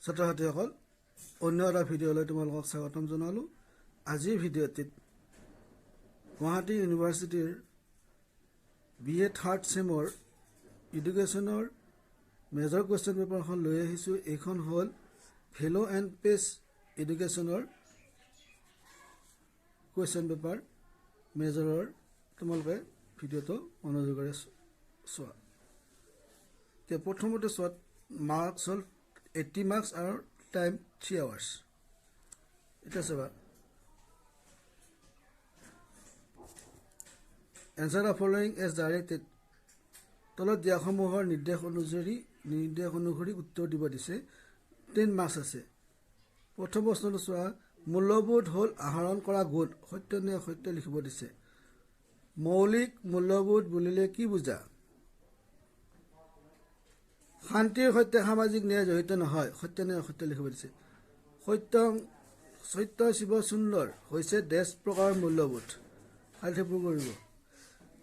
ছাত্ৰ-ছাত্ৰীসকল অন্য এটা ভিডিঅ'লৈ তোমালোকক স্বাগতম জনালোঁ। আজিৰ ভিডিঅ'টিত গুৱাহাটী ইউনিভাৰ্চিটিৰ BA থাৰ্ড ছেমৰ এডুকেশ্যনৰ মেজৰ কুৱেশ্যন পেপাৰখন লৈ আহিছোঁ। এইখন হ'ল ভেলো এণ্ড পেচ এডুকেশ্যনৰ কুৱেশ্যন পেপাৰ মেজৰৰ। তোমালোকে ভিডিঅ'টো মনোযোগেৰে চোৱা। এতিয়া প্ৰথমতে চোৱা, মাৰ্কছ হ'ল 80 marks আৰু টাইম 3 hours। এটা চাবা, answer the following as directed. তলত দিয়াসমূহৰ নিৰ্দেশ অনুসৰি উত্তৰ দিব দিছে। 10 marks আছে। প্ৰথম প্ৰশ্নটো চোৱা, মূল্যবোধ হ'ল আহৰণ কৰা গুণ, সত্য নে অসত্য লিখিব দিছে। মৌলিক মূল্যবোধ বুলিলে কি বুজা? শান্তিৰ সৈতে সামাজিক ন্যায় জড়িত নহয়, সত্য নে অসত্য লিখিব দিছে। সত্য শিৱ সুন্দৰ হৈছে দেশ প্ৰকাৰৰ মূল্যবোধ, সেইবোৰ কৰিব।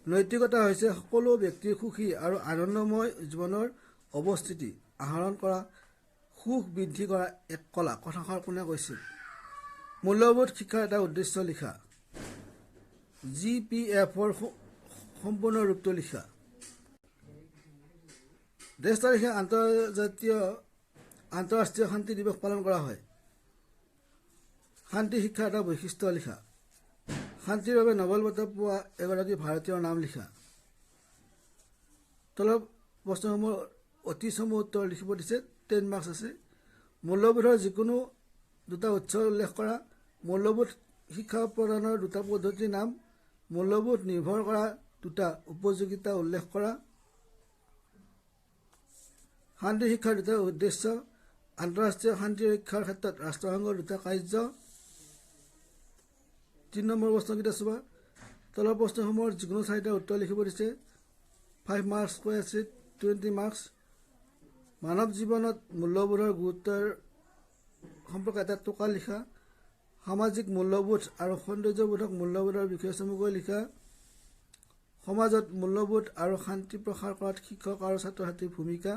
নৈতিকতা হৈছে সকলো ব্যক্তিৰ সুখী আৰু আনন্দময় জীৱনৰ অৱস্থিতি, আহৰণ কৰা সুখ বৃদ্ধি কৰা এক কলা। কথাষাৰ কোনে কৈছিল? মূল্যবোধ শিক্ষাৰ এটা উদ্দেশ্য লিখা। GPFৰ সম্পূৰ্ণ ৰূপটো লিখা। দেশ তাৰিখে আন্তঃৰাষ্ট্ৰীয় শান্তি দিৱস পালন কৰা হয়। শান্তি শিক্ষাৰ এটা বৈশিষ্ট্য লিখা। শান্তিৰ বাবে নোবেল বঁটা পোৱা এগৰাকী ভাৰতীয়ৰ নাম লিখা। তলৰ প্ৰশ্নসমূহৰ অতি চমু উত্তৰ লিখিব দিছে। 10 marks আছে। মূল্যবোধৰ যিকোনো দুটা উৎস উল্লেখ কৰা। মূল্যবোধ শিক্ষা প্ৰদানৰ দুটা পদ্ধতিৰ নাম। মূল্যবোধ নিৰ্ভৰ কৰা দুটা উপযোগিতা উল্লেখ কৰা। শান্তি শিক্ষাৰ দুটা উদ্দেশ্য। আন্তঃৰাষ্ট্ৰীয় শান্তি ৰক্ষাৰ ক্ষেত্ৰত ৰাষ্ট্ৰসংঘৰ দুটা কাৰ্য। 3 নম্বৰ প্ৰশ্নকেইটা চোৱা। তলৰ প্ৰশ্নসমূহৰ যিকোনো চাৰিটা উত্তৰ লিখিব দিছে। 5 marks কৈ আছে, 20 marks। মানৱ জীৱনত মূল্যবোধৰ গুৰুত্বৰ সম্পৰ্কে এটা টোকা লিখা। সামাজিক মূল্যবোধ আৰু সৌন্দৰ্যবোধক মূল্যবোধৰ বিষয়ে চমুকৈ লিখা। সমাজত মূল্যবোধ আৰু শান্তি প্ৰসাৰ কৰাত শিক্ষক আৰু ছাত্ৰ ছাত্ৰীৰ ভূমিকা।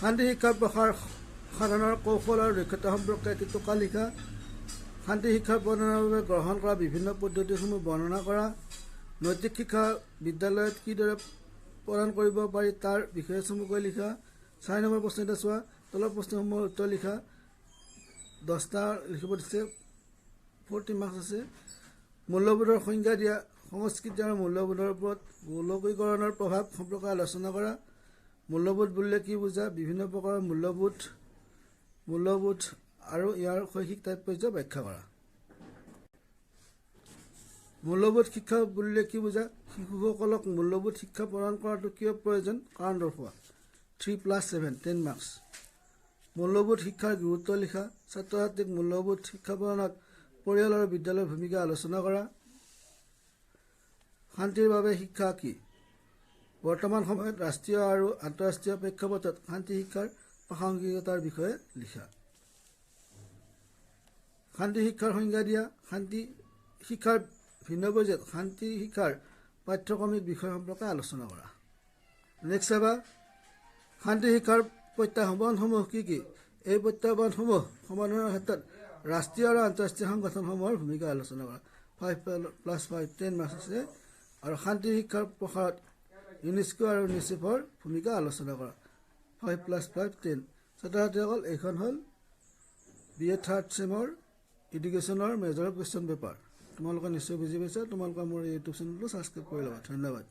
শান্তি শিক্ষাৰ প্ৰসাৰ সাধনৰ কৌশল আৰু দক্ষতা সম্পৰ্কে এটি টোকা লিখা। শান্তি শিক্ষাৰ প্ৰদানৰ বাবে গ্ৰহণ কৰা বিভিন্ন পদ্ধতিসমূহ বৰ্ণনা কৰা। নৈতিক শিক্ষা বিদ্যালয়ত কিদৰে প্ৰদান কৰিব পাৰি তাৰ বিষয়ে চমুকৈ লিখা। 4 নম্বৰ প্ৰশ্ন এটা চোৱা। তলৰ প্ৰশ্নসমূহৰ উত্তৰ লিখা। 10টা লিখিব দিছে। 40 marks আছে। মূল্যবোধৰ সংজ্ঞা দিয়া। সংস্কৃতি আৰু মূল্যবোধৰ ওপৰত গোলকীকৰণৰ প্ৰভাৱ সম্পৰ্কে আলোচনা কৰা। মূল্যবোধ বুলিলে কি বুজা? বিভিন্ন প্ৰকাৰৰ মূল্যবোধ আৰু ইয়াৰ শৈক্ষিক তাৎপৰ্য ব্যাখ্যা কৰা। মূল্যবোধ শিক্ষা বুলিলে কি বুজা? শিশুসকলক মূল্যবোধ শিক্ষা প্ৰদান কৰাটো কিয় প্ৰয়োজন? কাৰণ দৰ্শোৱা। 3+7 10 marks। মূল্যবোধ শিক্ষাৰ গুৰুত্ব লিখা। ছাত্ৰ ছাত্ৰীক মূল্যবোধ শিক্ষা প্ৰদানত পৰিয়াল আৰু বিদ্যালয়ৰ ভূমিকা আলোচনা কৰা। শান্তিৰ বাবে শিক্ষা কি? বৰ্তমান সময়ত ৰাষ্ট্ৰীয় আৰু আন্তঃৰাষ্ট্ৰীয় প্ৰেক্ষাপটত শান্তি শিক্ষাৰ প্ৰাসংগিকতাৰ বিষয়ে লিখা। শান্তি শিক্ষাৰ সংজ্ঞা দিয়া। শান্তি শিক্ষাৰ ভিন্ন পৰ্যায়ত শান্তি শিক্ষাৰ পাঠ্যক্ৰমিক বিষয় সম্পৰ্কে আলোচনা কৰা। নেক্সট চাবা, শান্তি শিক্ষাৰ প্ৰত্যাহ্বানসমূহ কি কি? এই প্ৰত্যাহ্বানসমূহ সমাধানৰ ক্ষেত্ৰত ৰাষ্ট্ৰীয় আৰু আন্তঃৰাষ্ট্ৰীয় সংগঠনসমূহৰ ভূমিকা আলোচনা কৰা। 5+5 10 marks আছে। আৰু শান্তি শিক্ষাৰ প্ৰসাৰত ইউনেস্কো আৰু ইউনিচেফৰ ভূমিকা আলোচনা কৰা। 5+5 10। ছাত্ৰ ছাত্ৰীসকল, এইখন হ'ল BA থাৰ্ড ছেমৰ এডুকেশ্যনৰ মেজৰ কুৱেশ্যন পেপাৰ। তোমালোকে নিশ্চয় বুজি পাইছা। তোমালোকে মোৰ ইউটিউব চেনেলটো ছাবস্ক্ৰাইব কৰি ল'বা। ধন্যবাদ।